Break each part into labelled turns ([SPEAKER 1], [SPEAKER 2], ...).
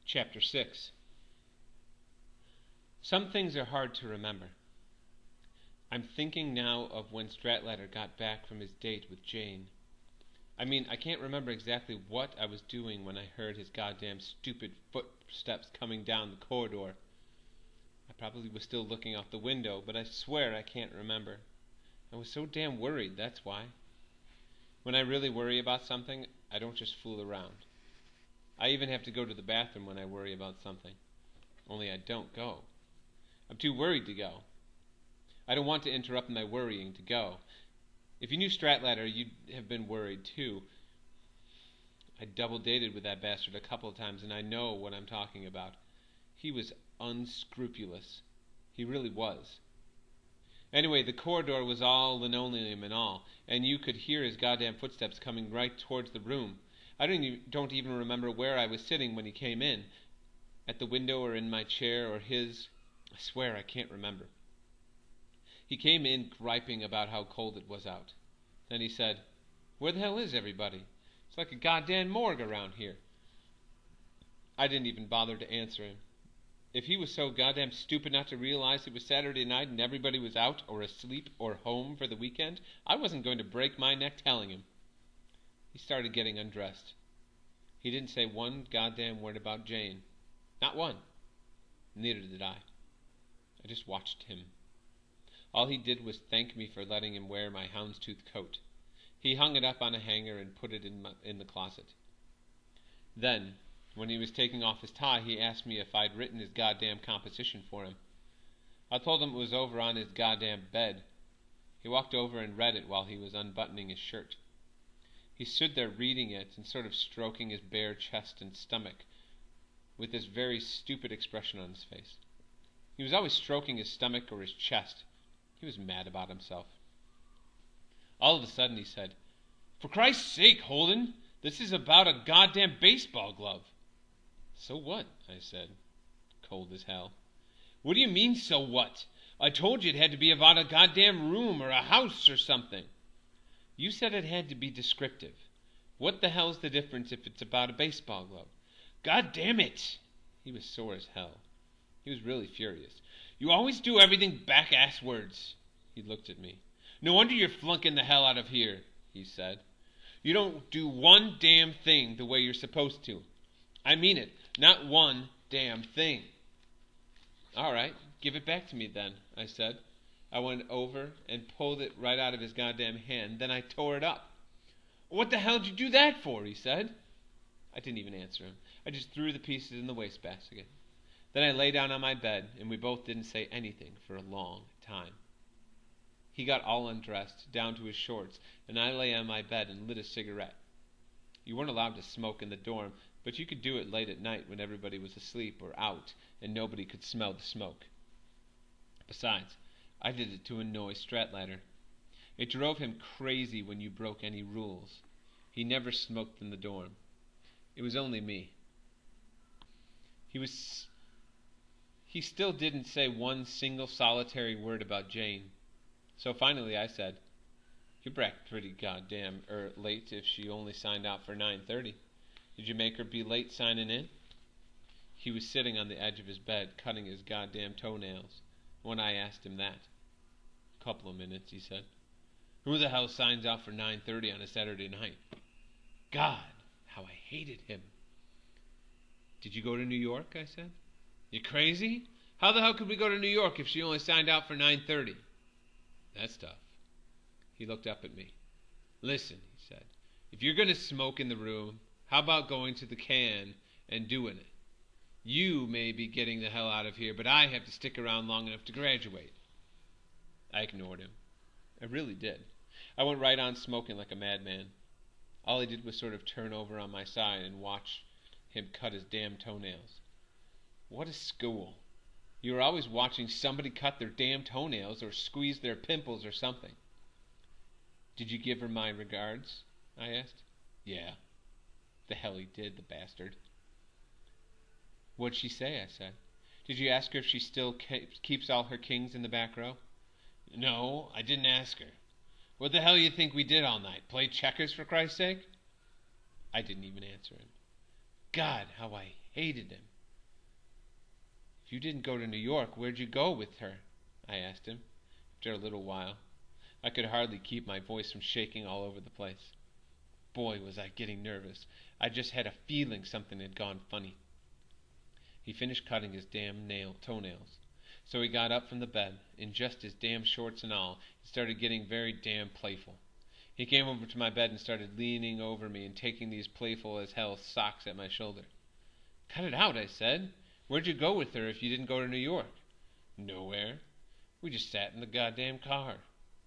[SPEAKER 1] Chapter 6. Some things are hard to remember. I'm thinking now of when Stratlatter got back from his date with Jane. I can't remember exactly what I was doing when I heard his goddamn stupid footsteps coming down the corridor. I probably was still looking out the window, but I swear I can't remember. I was so damn worried, that's why. When I really worry about something, I don't just fool around. I even have to go to the bathroom when I worry about something. Only I don't go. I'm too worried to go. I don't want to interrupt my worrying to go. If you knew Stratlatter, you'd have been worried too. I double-dated with that bastard a couple of times, and I know what I'm talking about. He was unscrupulous. He really was. Anyway, the corridor was all linoleum and all, and you could hear his goddamn footsteps coming right towards the room. I don't even remember where I was sitting when he came in. At the window or in my chair or his. I swear I can't remember. He came in griping about how cold it was out. Then he said, "Where the hell is everybody? It's like a goddamn morgue around here." I didn't even bother to answer him. If he was so goddamn stupid not to realize it was Saturday night and everybody was out or asleep or home for the weekend, I wasn't going to break my neck telling him. He started getting undressed. He didn't say one goddamn word about Jane. Not one. Neither did I. I just watched him. All he did was thank me for letting him wear my houndstooth coat. He hung it up on a hanger and put it in the closet. Then, when he was taking off his tie, he asked me if I'd written his goddamn composition for him. I told him it was over on his goddamn bed. He walked over and read it while he was unbuttoning his shirt. He stood there reading it and sort of stroking his bare chest and stomach with this very stupid expression on his face. He was always stroking his stomach or his chest. He was mad about himself. All of a sudden he said, "For Christ's sake, Holden, this is about a goddamn baseball glove." "So what?" I said, cold as hell. "What do you mean, so what? I told you it had to be about a goddamn room or a house or something." "You said it had to be descriptive. What the hell's the difference if it's about a baseball glove?" "God damn it!" He was sore as hell. He was really furious. "You always do everything back-ass words." He looked at me. "No wonder you're flunking the hell out of here," he said. "You don't do one damn thing the way you're supposed to. I mean it. Not one damn thing." "All right, give it back to me then," I said. I went over and pulled it right out of his goddamn hand. Then I tore it up. "What the hell did you do that for?" he said. I didn't even answer him. I just threw the pieces in the wastebasket. Then I lay down on my bed, and we both didn't say anything for a long time. He got all undressed, down to his shorts, and I lay on my bed and lit a cigarette. You weren't allowed to smoke in the dorm, but you could do it late at night when everybody was asleep or out, and nobody could smell the smoke. Besides, I did it to annoy Stratlatter. It drove him crazy when you broke any rules. He never smoked in the dorm. It was only me. He still didn't say one single solitary word about Jane. So finally I said, "You're back pretty goddamn late if she only signed out for 9:30. Did you make her be late signing in?" He was sitting on the edge of his bed, cutting his goddamn toenails, when I asked him that. "A couple of minutes," he said. "Who the hell signs out for 9:30 on a Saturday night?" God, how I hated him. "Did you go to New York?" I said. "You crazy? How the hell could we go to New York if she only signed out for 9:30? That's tough. He looked up at me. "Listen," he said, "if you're going to smoke in the room, how about going to the can and doing it? You may be getting the hell out of here, but I have to stick around long enough to graduate." I ignored him. I really did. I went right on smoking like a madman. All he did was sort of turn over on my side and watch him cut his damn toenails. What a school. You were always watching somebody cut their damn toenails or squeeze their pimples or something. "Did you give her my regards?" I asked. "Yeah." The hell he did, the bastard. "What'd she say?" I said. "Did you ask her if she still keeps all her kings in the back row?" "No, I didn't ask her. What the hell you think we did all night? Play checkers, for Christ's sake?" I didn't even answer him. God, how I hated him. If you didn't go to New York, where'd you go with her? I asked him, after a little while. I could hardly keep my voice from shaking all over the place. Boy, was I getting nervous. I just had a feeling something had gone funny. He finished cutting his damn toenails. So he got up from the bed, in just his damn shorts and all, and started getting very damn playful. He came over to my bed and started leaning over me and taking these playful as hell socks at my shoulder. Cut it out, I said. Where'd you go with her if you didn't go to New York? Nowhere. We just sat in the goddamn car.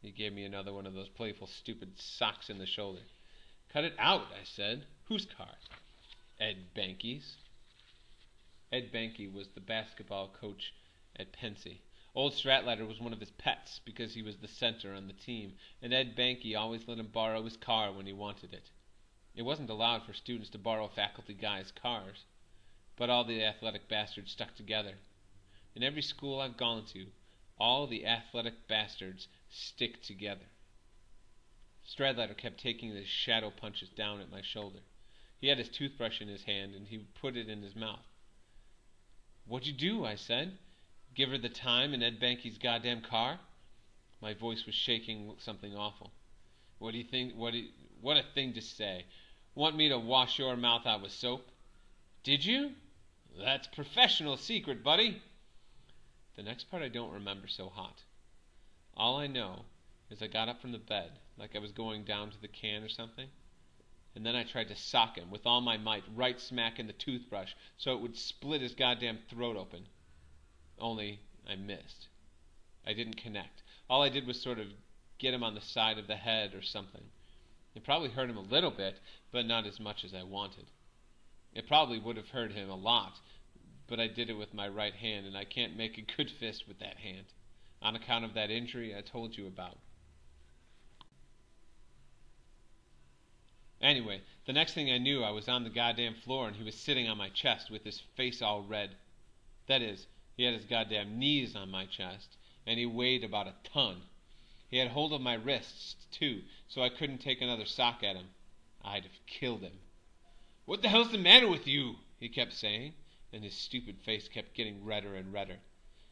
[SPEAKER 1] He gave me another one of those playful, stupid socks in the shoulder. Cut it out, I said. Whose car? Ed Banky's. Ed Banky was the basketball coach at Pensy. Old Stratlater was one of his pets because he was the center on the team, and Ed Banky always let him borrow his car when he wanted it. It wasn't allowed for students to borrow faculty guys' cars, but all the athletic bastards stuck together. In every school I've gone to, all the athletic bastards stick together. Stradlater kept taking his shadow punches down at my shoulder. He had his toothbrush in his hand, and he put it in his mouth. What'd you do? I said. Give her the time in Ed Banky's goddamn car? My voice was shaking something awful. What do you think? What a thing to say. Want me to wash your mouth out with soap? Did you? That's professional secret, buddy. The next part I don't remember so hot. All I know is I got up from the bed, like I was going down to the can or something, and then I tried to sock him with all my might right smack in the toothbrush so it would split his goddamn throat open. Only I missed. I didn't connect. All I did was sort of get him on the side of the head or something. It probably hurt him a little bit, but not as much as I wanted. It probably would have hurt him a lot, but I did it with my right hand, and I can't make a good fist with that hand, on account of that injury I told you about. Anyway, the next thing I knew, I was on the goddamn floor, and he was sitting on my chest with his face all red. That is, he had his goddamn knees on my chest, and he weighed about a ton. He had hold of my wrists, too, so I couldn't take another sock at him. I'd have killed him. What the hell's the matter with you? He kept saying, and his stupid face kept getting redder and redder.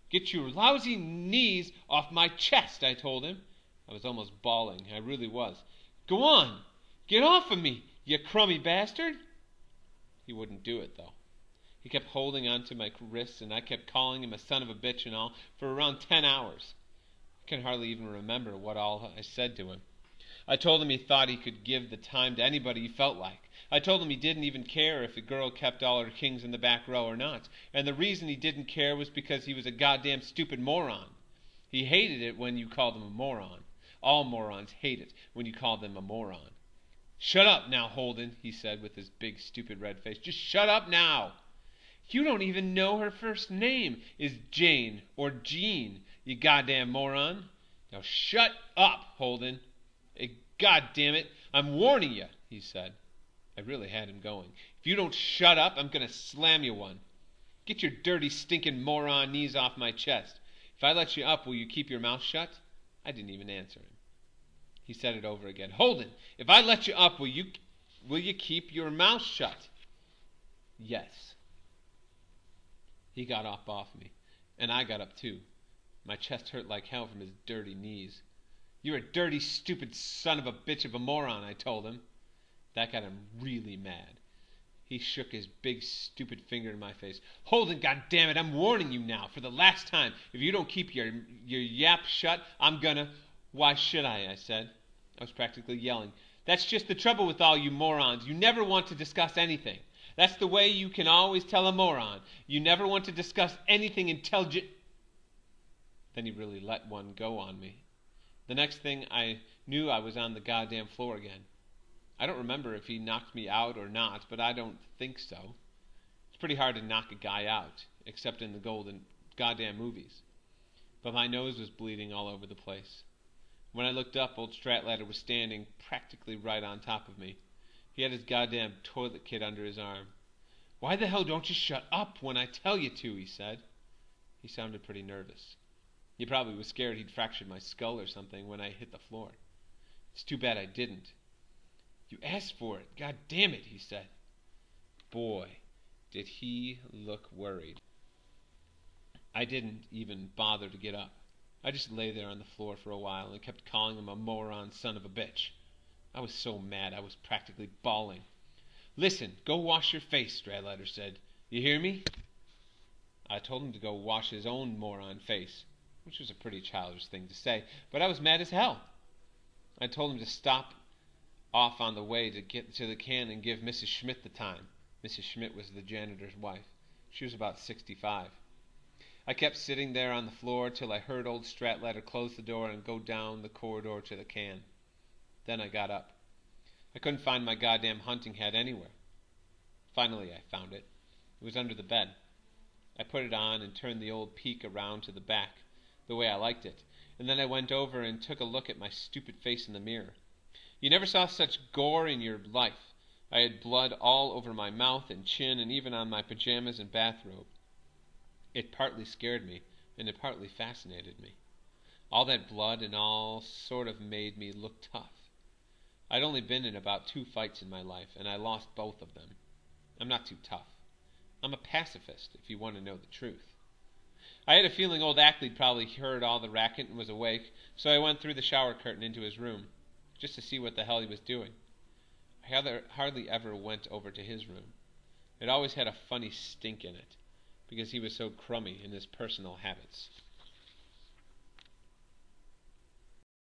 [SPEAKER 1] Get your lousy knees off my chest, I told him. I was almost bawling. I really was. Go on! Get off of me, you crummy bastard! He wouldn't do it, though. He kept holding on to my wrists, and I kept calling him a son of a bitch and all for around 10 hours. I can hardly even remember what all I said to him. I told him he thought he could give the time to anybody he felt like. I told him he didn't even care if the girl kept all her kings in the back row or not, and the reason he didn't care was because he was a goddamn stupid moron. He hated it when you called him a moron. All morons hate it when you call them a moron. Shut up now, Holden, he said with his big stupid red face. Just shut up now. You don't even know her first name is Jane or Jean, you goddamn moron. Now shut up, Holden. God damn it, I'm warning you, he said. I really had him going. If you don't shut up, I'm going to slam you one. Get your dirty, stinking moron knees off my chest. If I let you up, will you keep your mouth shut? I didn't even answer him. He said it over again. Holden, if I let you up, will you keep your mouth shut? Yes. He got up off me, and I got up too. My chest hurt like hell from his dirty knees. You're a dirty, stupid son of a bitch of a moron, I told him. That got him really mad. He shook his big, stupid finger in my face. Holden, goddammit, I'm warning you now, for the last time. If you don't keep your yap shut, I'm gonna... Why should I said. I was practically yelling. That's just the trouble with all you morons. You never want to discuss anything. That's the way you can always tell a moron. You never want to discuss anything intelligent. Then he really let one go on me. The next thing I knew, I was on the goddamn floor again. I don't remember if he knocked me out or not, but I don't think so. It's pretty hard to knock a guy out, except in the goddamn movies. But my nose was bleeding all over the place. When I looked up, old Stratlater was standing practically right on top of me. He had his goddamn toilet kit under his arm. Why the hell don't you shut up when I tell you to, he said. He sounded pretty nervous. He probably was scared he'd fractured my skull or something when I hit the floor. It's too bad I didn't. You asked for it. God damn it, he said. Boy, did he look worried. I didn't even bother to get up. I just lay there on the floor for a while and kept calling him a moron son of a bitch. I was so mad I was practically bawling. "Listen, go wash your face," Stradlater said. "You hear me?" I told him to go wash his own moron face, which was a pretty childish thing to say, but I was mad as hell. I told him to stop off on the way to get to the can and give Mrs. Schmidt the time. Mrs. Schmidt was the janitor's wife. She was about 65. I kept sitting there on the floor till I heard old Stradlater close the door and go down the corridor to the can. Then I got up. I couldn't find my goddamn hunting hat anywhere. Finally I found it. It was under the bed. I put it on and turned the old peak around to the back, the way I liked it, and then I went over and took a look at my stupid face in the mirror. You never saw such gore in your life. I had blood all over my mouth and chin and even on my pajamas and bathrobe. It partly scared me, and it partly fascinated me. All that blood and all sort of made me look tough. I'd only been in about 2 fights in my life, and I lost both of them. I'm not too tough. I'm a pacifist, if you want to know the truth. I had a feeling old Ackley'd probably heard all the racket and was awake, so I went through the shower curtain into his room, just to see what the hell he was doing. I hardly ever went over to his room. It always had a funny stink in it, because he was so crummy in his personal habits.